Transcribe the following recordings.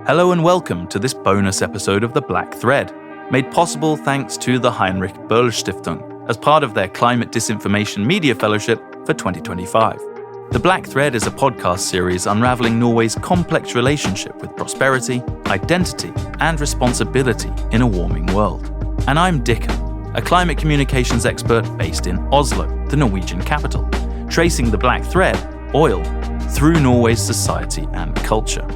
Hello and welcome to this bonus episode of The Black Thread, made possible thanks to the Heinrich Böll Stiftung as part of their Climate Disinformation Media Fellowship for 2025. The Black Thread is a podcast series unraveling Norway's complex relationship with prosperity, identity, and responsibility in a warming world. And I'm Dickon, a climate communications expert based in Oslo, the Norwegian capital, tracing the black thread, oil, through Norway's society and culture.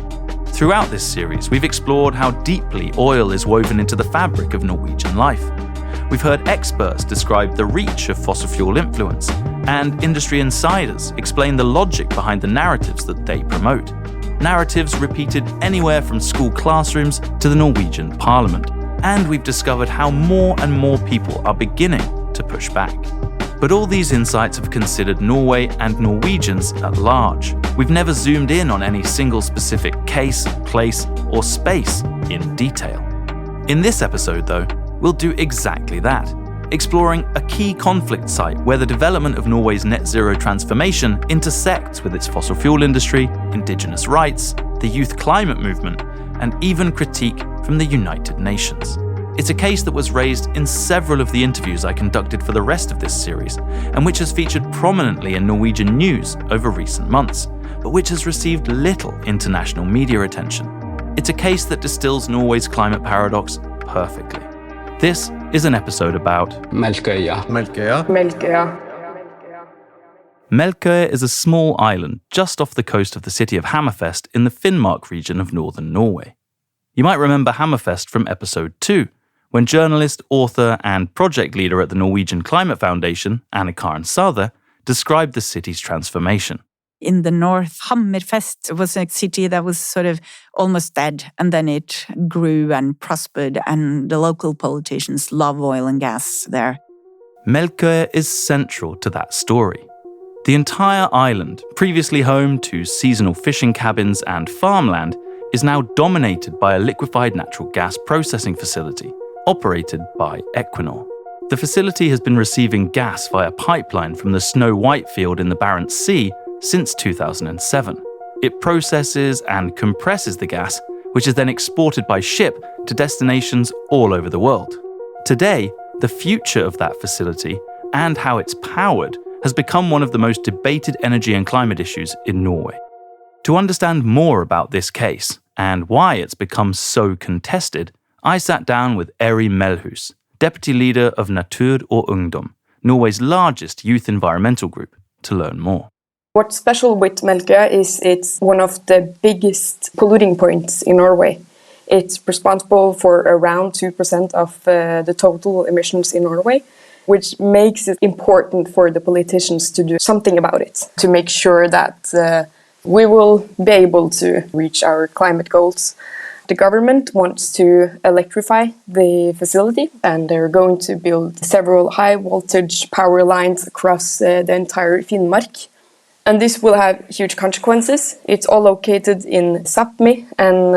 Throughout this series, we've explored how deeply oil is woven into the fabric of Norwegian life. We've heard experts describe the reach of fossil fuel influence, and industry insiders explain the logic behind the narratives that they promote. Narratives repeated anywhere from school classrooms to the Norwegian parliament. And we've discovered how more and more people are beginning to push back. But all these insights have considered Norway and Norwegians at large. We've never zoomed in on any single specific case, place, or space in detail. In this episode, though, we'll do exactly that, exploring a key conflict site where the development of Norway's net zero transformation intersects with its fossil fuel industry, Indigenous rights, the youth climate movement, and even critique from the United Nations. It's a case that was raised in several of the interviews I conducted for the rest of this series, and which has featured prominently in Norwegian news over recent months, but which has received little international media attention. It's a case that distills Norway's climate paradox perfectly. This is an episode about Melkøya. Melkøya is a small island just off the coast of the city of Hammerfest in the Finnmark region of northern Norway. You might remember Hammerfest from episode 2, when journalist, author, and project leader at the Norwegian Climate Foundation, Anne Karen Sathe, described the city's transformation. In the north, Hammerfest was a city that was sort of almost dead, and then it grew and prospered, and the local politicians love oil and gas there. Melkøya is central to that story. The entire island, previously home to seasonal fishing cabins and farmland, is now dominated by a liquefied natural gas processing facility, operated by Equinor. The facility has been receiving gas via pipeline from the Snow White field in the Barents Sea since 2007. It processes and compresses the gas, which is then exported by ship to destinations all over the world. Today, the future of that facility and how it's powered has become one of the most debated energy and climate issues in Norway. To understand more about this case and why it's become so contested, I sat down with Eri Melhus, deputy leader of Natur og Ungdom, Norway's largest youth environmental group, to learn more. What's special with Melkøya is it's one of the biggest polluting points in Norway. It's responsible for around 2% of the total emissions in Norway, which makes it important for the politicians to do something about it, to make sure that we will be able to reach our climate goals. The government wants to electrify the facility, and they're going to build several high-voltage power lines across the entire Finnmark. And this will have huge consequences. It's all located in Sápmi, and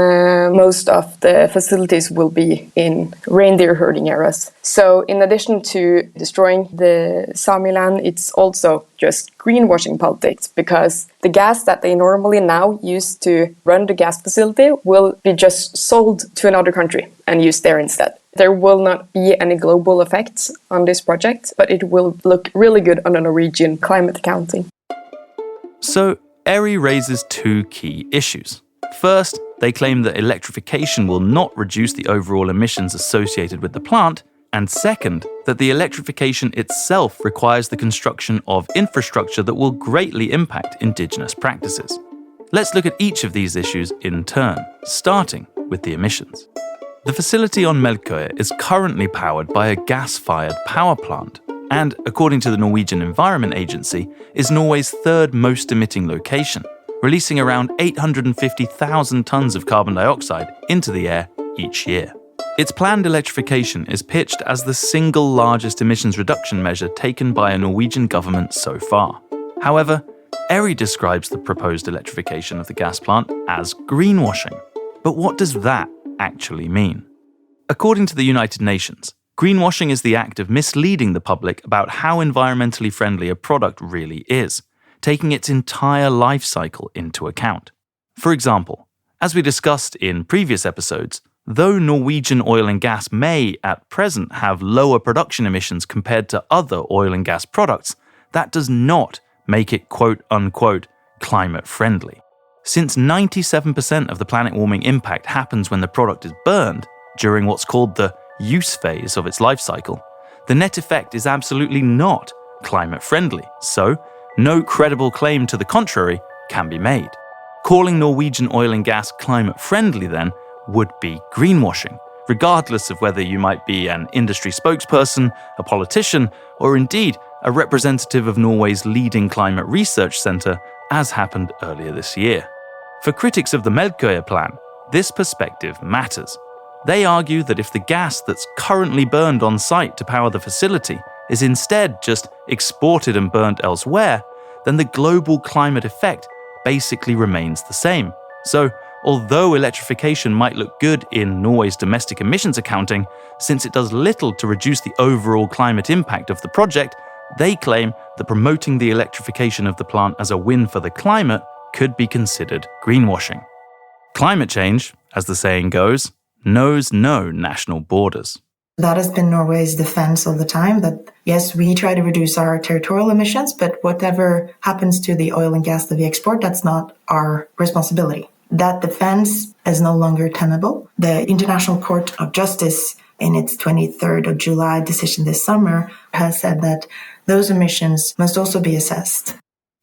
most of the facilities will be in reindeer herding areas. So in addition to destroying the Sami land, it's also just greenwashing politics, because the gas that they normally now use to run the gas facility will be just sold to another country and used there instead. There will not be any global effects on this project, but it will look really good on the Norwegian climate accounting. So, Eri raises two key issues. First, they claim that electrification will not reduce the overall emissions associated with the plant, and second, that the electrification itself requires the construction of infrastructure that will greatly impact indigenous practices. Let's look at each of these issues in turn, starting with the emissions. The facility on Melkøya is currently powered by a gas-fired power plant, and, according to the Norwegian Environment Agency, is Norway's third most emitting location, releasing around 850,000 tons of carbon dioxide into the air each year. Its planned electrification is pitched as the single largest emissions reduction measure taken by a Norwegian government so far. However, Eri describes the proposed electrification of the gas plant as greenwashing. But what does that actually mean? According to the United Nations, greenwashing is the act of misleading the public about how environmentally friendly a product really is, taking its entire life cycle into account. For example, As we discussed in previous episodes, though Norwegian oil and gas may, at present, have lower production emissions compared to other oil and gas products, that does not make it quote-unquote climate-friendly. Since 97% of the planet-warming impact happens when the product is burned, during what's called the use phase of its life cycle, the net effect is absolutely not climate-friendly, so no credible claim to the contrary can be made. Calling Norwegian oil and gas climate-friendly, then, would be greenwashing, regardless of whether you might be an industry spokesperson, a politician, or indeed a representative of Norway's leading climate research centre, as happened earlier this year. For critics of the Melkøya plan, this perspective matters. They argue that if the gas that's currently burned on site to power the facility is instead just exported and burnt elsewhere, then the global climate effect basically remains the same. So, although electrification might look good in Norway's domestic emissions accounting, since it does little to reduce the overall climate impact of the project, they claim that promoting the electrification of the plant as a win for the climate could be considered greenwashing. Climate change, as the saying goes, knows no national borders. That has been Norway's defense all the time, that yes, we try to reduce our territorial emissions, but whatever happens to the oil and gas that we export, that's not our responsibility. That defense is no longer tenable. The International Court of Justice, in its 23rd of July decision this summer, has said that those emissions must also be assessed.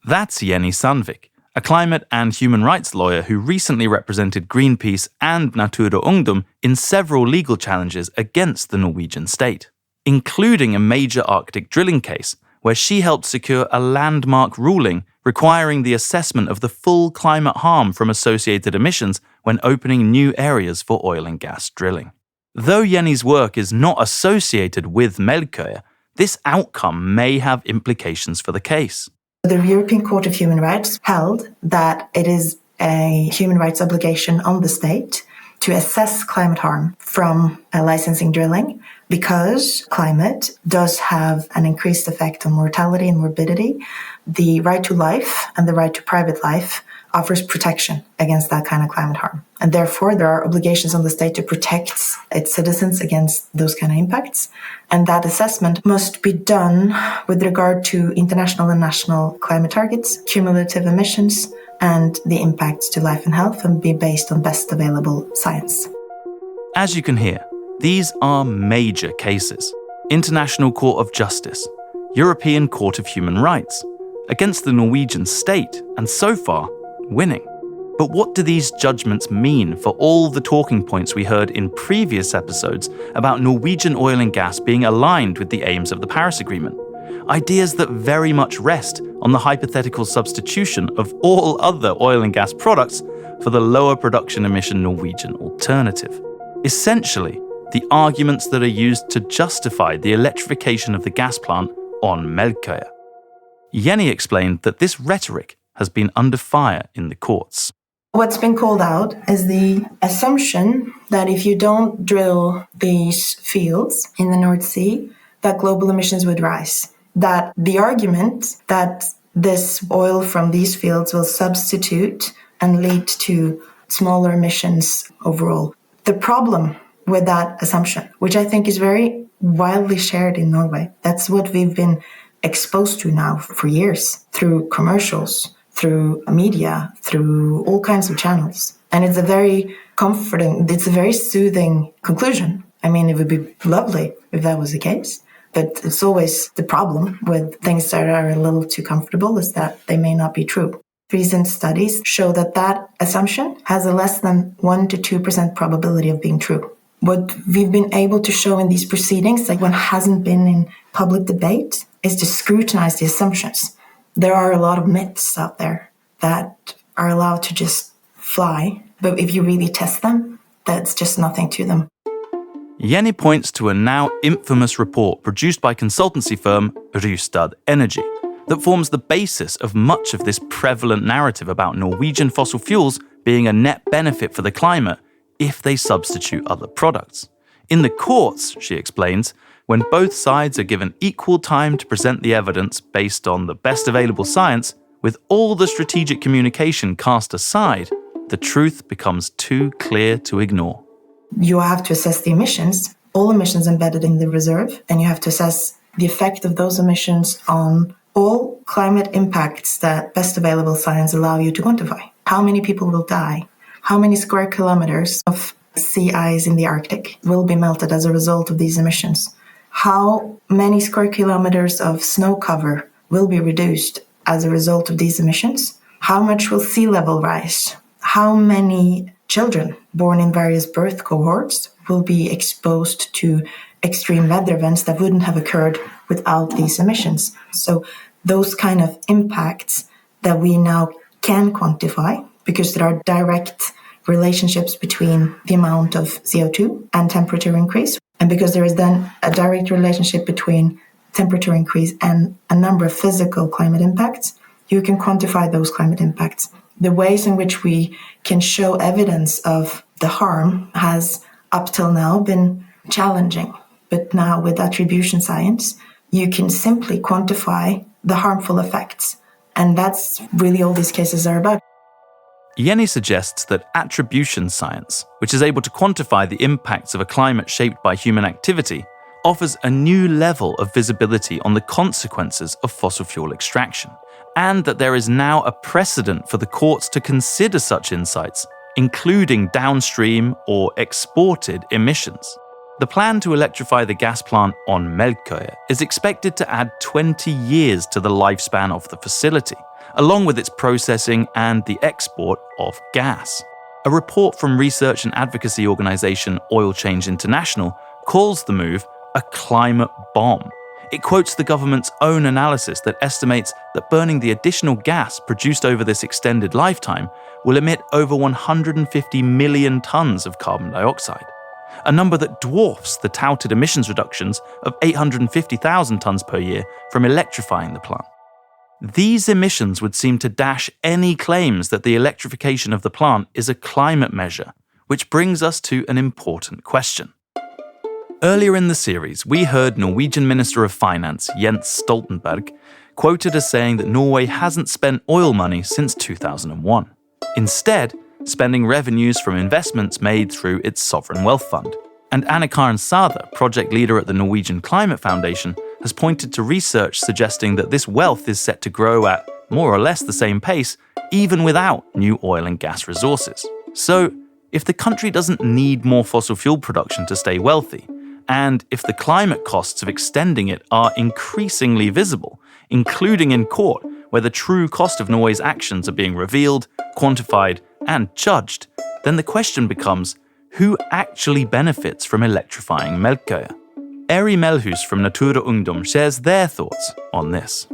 That's Jenny Sandvik, a climate and human rights lawyer who recently represented Greenpeace and Natur og Ungdom in several legal challenges against the Norwegian state, including a major Arctic drilling case where she helped secure a landmark ruling requiring the assessment of the full climate harm from associated emissions when opening new areas for oil and gas drilling. Though Jenny's work is not associated with Melkøya, this outcome may have implications for the case. The European Court of Human Rights held that it is a human rights obligation on the state to assess climate harm from licensing drilling, because climate does have an increased effect on mortality and morbidity. The right to life and the right to private life offers protection against that kind of climate harm. And therefore, there are obligations on the state to protect its citizens against those kind of impacts. And that assessment must be done with regard to international and national climate targets, cumulative emissions, and the impacts to life and health, and be based on best available science. As you can hear, these are major cases. International Court of Justice, European Court of Human Rights, against the Norwegian state, and so far, winning. But what do these judgments mean for all the talking points we heard in previous episodes about Norwegian oil and gas being aligned with the aims of the Paris Agreement? Ideas that very much rest on the hypothetical substitution of all other oil and gas products for the lower production emission Norwegian alternative. Essentially, the arguments that are used to justify the electrification of the gas plant on Melkøya. Jenny explained that this rhetoric has been under fire in the courts. What's been called out is the assumption that if you don't drill these fields in the North Sea, that global emissions would rise. That the argument that this oil from these fields will substitute and lead to smaller emissions overall. The problem with that assumption, which I think is very widely shared in Norway, that's what we've been exposed to now for years through commercials, through media, through all kinds of channels. And it's a very comforting, it's a very soothing conclusion. I mean, it would be lovely if that was the case. But it's always the problem with things that are a little too comfortable is that they may not be true. Recent studies show that that assumption has a less than 1 to 2% probability of being true. What we've been able to show in these proceedings, like when hasn't been in public debate, is to scrutinize the assumptions. There are a lot of myths out there that are allowed to just fly, but if you really test them, that's just nothing to them. Jenny points to a now infamous report produced by consultancy firm Rystad Energy that forms the basis of much of this prevalent narrative about Norwegian fossil fuels being a net benefit for the climate if they substitute other products. In the courts, she explains, when both sides are given equal time to present the evidence based on the best available science, with all the strategic communication cast aside, the truth becomes too clear to ignore. You have to assess the emissions, all emissions embedded in the reserve, and you have to assess the effect of those emissions on all climate impacts that best available science allow you to quantify. How many people will die? How many square kilometers of sea ice in the Arctic will be melted as a result of these emissions? How many square kilometers of snow cover will be reduced as a result of these emissions? How much will sea level rise? How many children born in various birth cohorts will be exposed to extreme weather events that wouldn't have occurred without these emissions? So those kind of impacts that we now can quantify, because there are direct relationships between the amount of CO2 and temperature increase, and because there is then a direct relationship between temperature increase and a number of physical climate impacts, you can quantify those climate impacts. The ways in which we can show evidence of the harm has up till now been challenging. But now with attribution science, you can simply quantify the harmful effects. And that's really all these cases are about. Jenny suggests that attribution science, which is able to quantify the impacts of a climate shaped by human activity, offers a new level of visibility on the consequences of fossil fuel extraction, and that there is now a precedent for the courts to consider such insights, including downstream or exported emissions. The plan to electrify the gas plant on Melkøya is expected to add 20 years to the lifespan of the facility, along with its processing and the export of gas. A report from research and advocacy organization Oil Change International calls the move a climate bomb. It quotes the government's own analysis that estimates that burning the additional gas produced over this extended lifetime will emit over 150 million tons of carbon dioxide, a number that dwarfs the touted emissions reductions of 850,000 tons per year from electrifying the plant. These emissions would seem to dash any claims that the electrification of the plant is a climate measure, which brings us to an important question. Earlier in the series, we heard Norwegian Minister of Finance Jens Stoltenberg quoted as saying that Norway hasn't spent oil money since 2001. Instead, spending revenues from investments made through its sovereign wealth fund. And Anne-Karen Sather, project leader at the Norwegian Climate Foundation, has pointed to research suggesting that this wealth is set to grow at more or less the same pace, even without new oil and gas resources. So, if the country doesn't need more fossil fuel production to stay wealthy, and if the climate costs of extending it are increasingly visible, including in court, where the true cost of Norway's actions are being revealed, quantified, and judged, then the question becomes, who actually benefits from electrifying Melkøya? Eri Melhus from Natur og Ungdom shares their thoughts on this.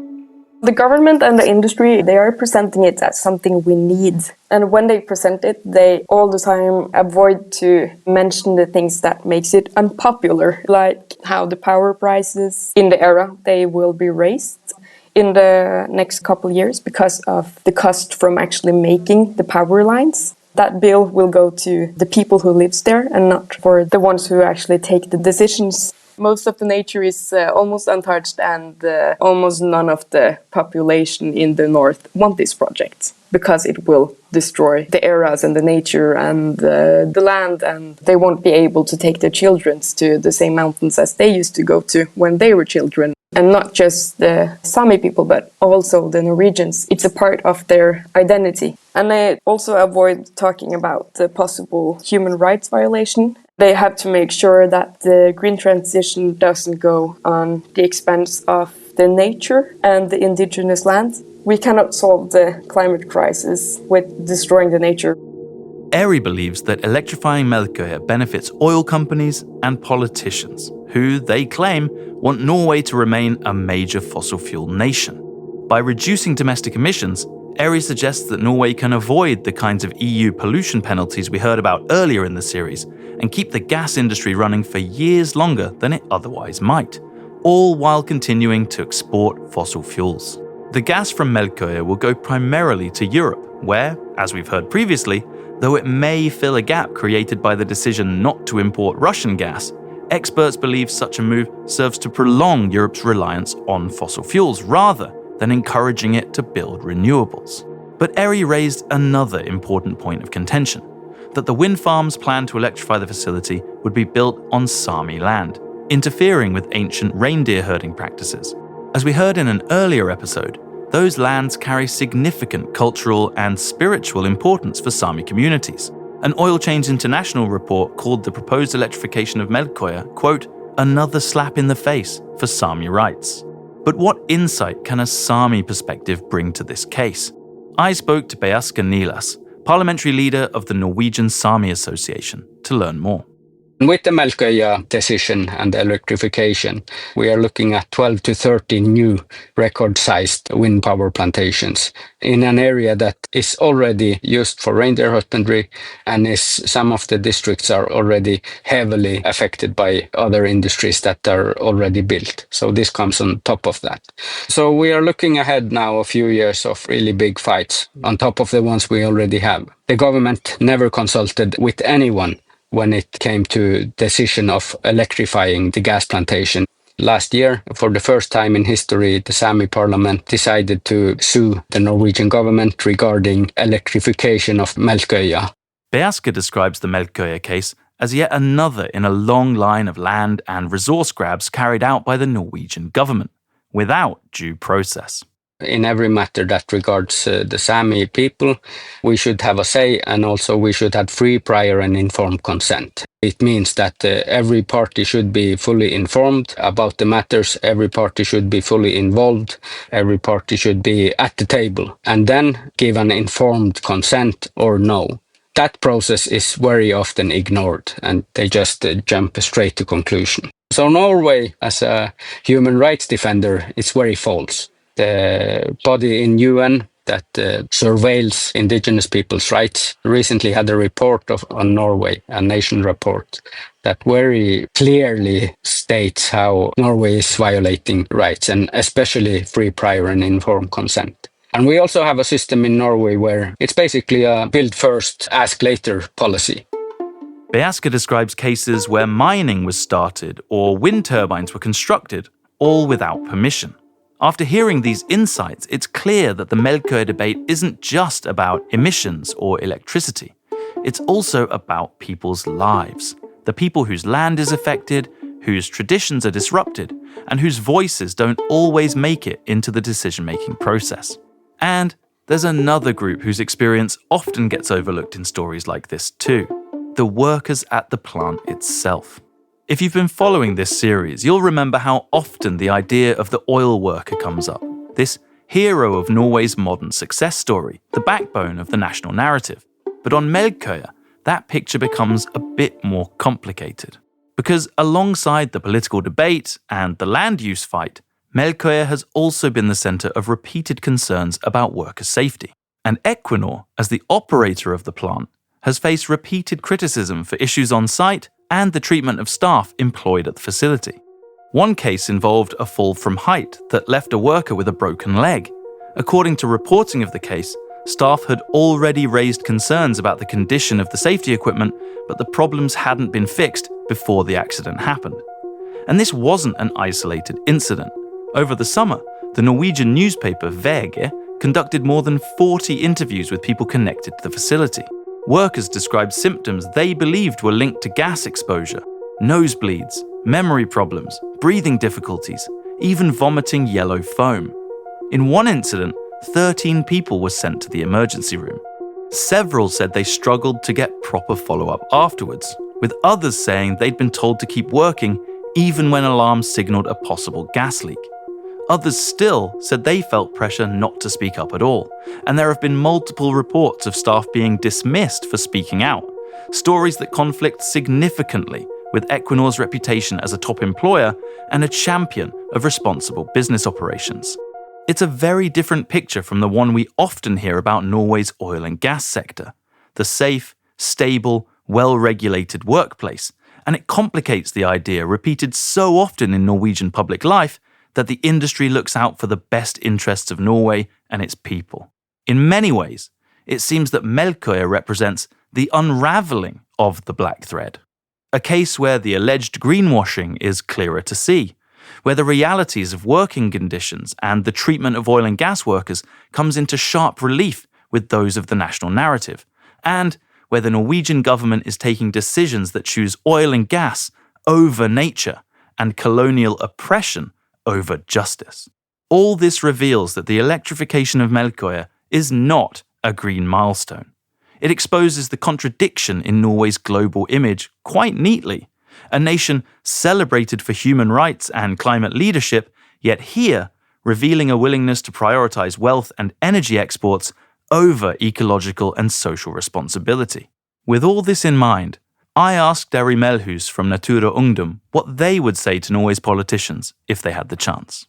The government and the industry, they are presenting it as something we need. And when they present it, they all the time avoid to mention the things that makes it unpopular, like how the power prices in the era, they will be raised in the next couple of years because of the cost from actually making the power lines. That bill will go to the people who lives there and not for the ones who actually take the decisions. Most of the nature is almost untouched, and almost none of the population in the north want this project because it will destroy the areas and the nature and the land, and they won't be able to take their children to the same mountains as they used to go to when they were children. And not just the Sami people, but also the Norwegians. It's a part of their identity. And they also avoid talking about the possible human rights violation. They have to make sure that the green transition doesn't go on the expense of the nature and the indigenous land. We cannot solve the climate crisis with destroying the nature. Eri believes that electrifying Melkøya benefits oil companies and politicians, who, they claim, want Norway to remain a major fossil fuel nation. By reducing domestic emissions, Eri suggests that Norway can avoid the kinds of EU pollution penalties we heard about earlier in the series and keep the gas industry running for years longer than it otherwise might, all while continuing to export fossil fuels. The gas from Melkøya will go primarily to Europe, where, as we've heard previously, though it may fill a gap created by the decision not to import Russian gas, experts believe such a move serves to prolong Europe's reliance on fossil fuels rather than encouraging it to build renewables. But Eri raised another important point of contention, that the wind farms planned to electrify the facility would be built on Sami land, interfering with ancient reindeer herding practices. As we heard in an earlier episode, those lands carry significant cultural and spiritual importance for Sami communities. An Oil Change International report called the proposed electrification of Melkøya, quote, another slap in the face for Sami rights. But what insight can a Sami perspective bring to this case? I spoke to Beaska Nilas, parliamentary leader of the Norwegian Sami Association, to learn more. With the Melkøya decision and the electrification, we are looking at 12 to 13 new record-sized wind power plantations in an area that is already used for reindeer husbandry, and some of the districts are already heavily affected by other industries that are already built. So this comes on top of that. So we are looking ahead now a few years of really big fights on top of the ones we already have. The government never consulted with anyone when it came to decision of electrifying the gas plantation. Last year, for the first time in history, the Sami parliament decided to sue the Norwegian government regarding electrification of Melkøya. Beaska describes the Melkøya case as yet another in a long line of land and resource grabs carried out by the Norwegian government, without due process. In every matter that regards the Sami people, we should have a say, and also we should have free, prior and informed consent. It means that every party should be fully informed about the matters, every party should be fully involved, every party should be at the table, and then give an informed consent or no. That process is very often ignored, and they just jump straight to conclusion. So Norway, as a human rights defender, is very false. The body in UN that surveils Indigenous people's rights recently had a report on Norway, a nation report, that very clearly states how Norway is violating rights, and especially free, prior and informed consent. And we also have a system in Norway where it's basically a build first, ask later policy. Beaska describes cases where mining was started or wind turbines were constructed, all without permission. After hearing these insights, it's clear that the Melkøya debate isn't just about emissions or electricity. It's also about people's lives, the people whose land is affected, whose traditions are disrupted, and whose voices don't always make it into the decision-making process. And there's another group whose experience often gets overlooked in stories like this too: the workers at the plant itself. If you've been following this series, you'll remember how often the idea of the oil worker comes up, this hero of Norway's modern success story, the backbone of the national narrative. But on Melkøya, that picture becomes a bit more complicated. Because alongside the political debate and the land use fight, Melkøya has also been the center of repeated concerns about worker safety. And Equinor, as the operator of the plant, has faced repeated criticism for issues on site and the treatment of staff employed at the facility. One case involved a fall from height that left a worker with a broken leg. According to reporting of the case, staff had already raised concerns about the condition of the safety equipment, but the problems hadn't been fixed before the accident happened. And this wasn't an isolated incident. Over the summer, the Norwegian newspaper VG conducted more than 40 interviews with people connected to the facility. Workers described symptoms they believed were linked to gas exposure: nosebleeds, memory problems, breathing difficulties, even vomiting yellow foam. In one incident, 13 people were sent to the emergency room. Several said they struggled to get proper follow-up afterwards, with others saying they'd been told to keep working even when alarms signaled a possible gas leak. Others still said they felt pressure not to speak up at all, and there have been multiple reports of staff being dismissed for speaking out, stories that conflict significantly with Equinor's reputation as a top employer and a champion of responsible business operations. It's a very different picture from the one we often hear about Norway's oil and gas sector, the safe, stable, well-regulated workplace, and it complicates the idea repeated so often in Norwegian public life that the industry looks out for the best interests of Norway and its people. In many ways, it seems that Melkøya represents the unraveling of the black thread, a case where the alleged greenwashing is clearer to see, where the realities of working conditions and the treatment of oil and gas workers comes into sharp relief with those of the national narrative, and where the Norwegian government is taking decisions that choose oil and gas over nature and colonial oppression over justice. All this reveals that the electrification of Melkøya is not a green milestone. It exposes the contradiction in Norway's global image quite neatly. A nation celebrated for human rights and climate leadership, yet here revealing a willingness to prioritize wealth and energy exports over ecological and social responsibility. With all this in mind, I asked Derry Melhus from Natura Ungdom what they would say to Norway's politicians if they had the chance.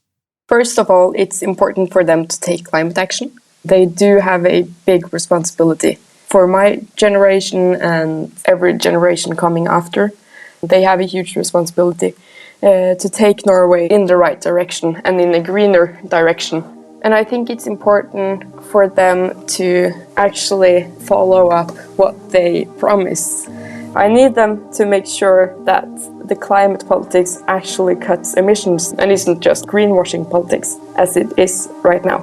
First of all, it's important for them to take climate action. They do have a big responsibility. For my generation and every generation coming after, they have a huge responsibility to take Norway in the right direction and in a greener direction. And I think it's important for them to actually follow up what they promise. I need them to make sure that the climate politics actually cuts emissions and isn't just greenwashing politics, as it is right now.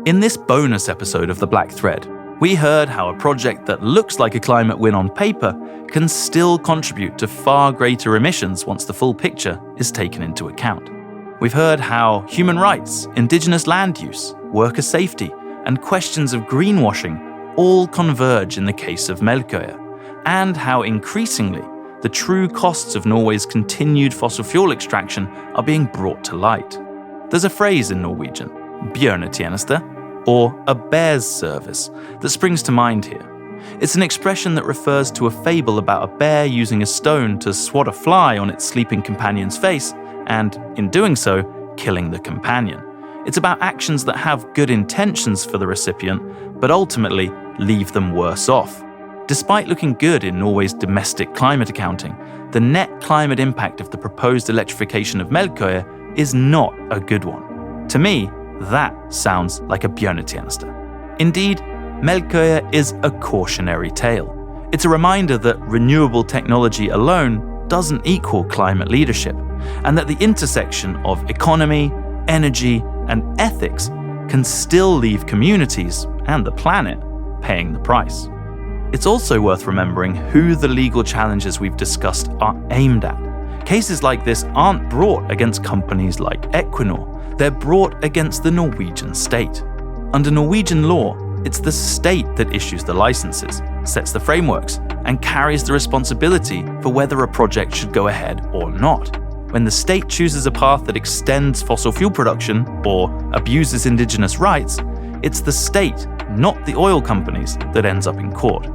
In this bonus episode of The Black Thread, we heard how a project that looks like a climate win on paper can still contribute to far greater emissions once the full picture is taken into account. We've heard how human rights, indigenous land use, worker safety, and questions of greenwashing all converge in the case of Melkøya, and how increasingly the true costs of Norway's continued fossil fuel extraction are being brought to light. There's a phrase in Norwegian, bjørnetjeneste, or a bear's service, that springs to mind here. It's an expression that refers to a fable about a bear using a stone to swat a fly on its sleeping companion's face, and, in doing so, killing the companion. It's about actions that have good intentions for the recipient, but ultimately leave them worse off. Despite looking good in Norway's domestic climate accounting, the net climate impact of the proposed electrification of Melkøya is not a good one. To me, that sounds like a bjørnetjeneste. Indeed, Melkøya is a cautionary tale. It's a reminder that renewable technology alone doesn't equal climate leadership, and that the intersection of economy, energy, and ethics can still leave communities and the planet paying the price. It's also worth remembering who the legal challenges we've discussed are aimed at. Cases like this aren't brought against companies like Equinor. They're brought against the Norwegian state. Under Norwegian law, it's the state that issues the licenses, sets the frameworks, and carries the responsibility for whether a project should go ahead or not. When the state chooses a path that extends fossil fuel production or abuses indigenous rights, it's the state, not the oil companies, that ends up in court.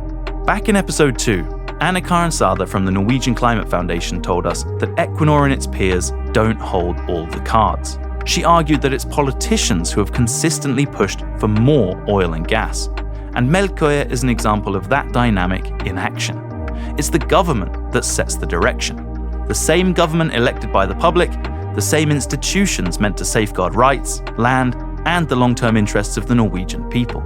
Back in episode 2, Anna Karen Sada from the Norwegian Climate Foundation told us that Equinor and its peers don't hold all the cards. She argued that it's politicians who have consistently pushed for more oil and gas. And Melkøya is an example of that dynamic in action. It's the government that sets the direction. The same government elected by the public, the same institutions meant to safeguard rights, land, and the long-term interests of the Norwegian people.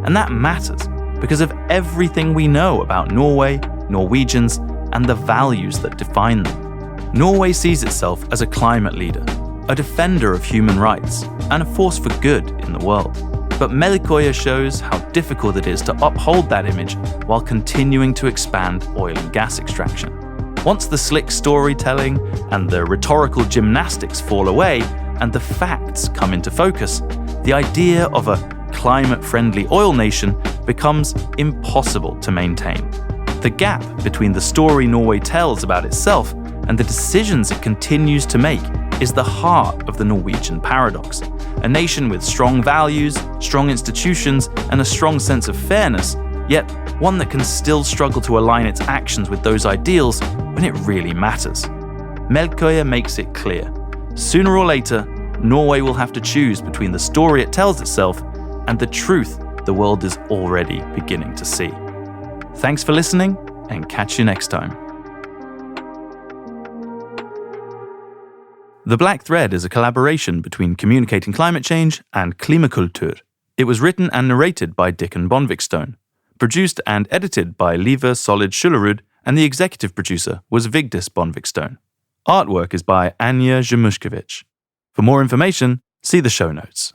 And that matters because of everything we know about Norway, Norwegians, and the values that define them. Norway sees itself as a climate leader, a defender of human rights, and a force for good in the world. But Melkøya shows how difficult it is to uphold that image while continuing to expand oil and gas extraction. Once the slick storytelling and the rhetorical gymnastics fall away and the facts come into focus, the idea of a climate-friendly oil nation becomes impossible to maintain. The gap between the story Norway tells about itself and the decisions it continues to make is the heart of the Norwegian paradox. A nation with strong values, strong institutions, and a strong sense of fairness, yet one that can still struggle to align its actions with those ideals when it really matters. Melkøya makes it clear. Sooner or later, Norway will have to choose between the story it tells itself and the truth the world is already beginning to see. Thanks for listening, and catch you next time. The Black Thread is a collaboration between Communicating Climate Change and Klimakultur. It was written and narrated by Dickon Bonvikstone, produced and edited by Liva Solid Schullerud, and the executive producer was Vigdis Bonvikstone. Artwork is by Anja Jamushkevich. For more information, see the show notes.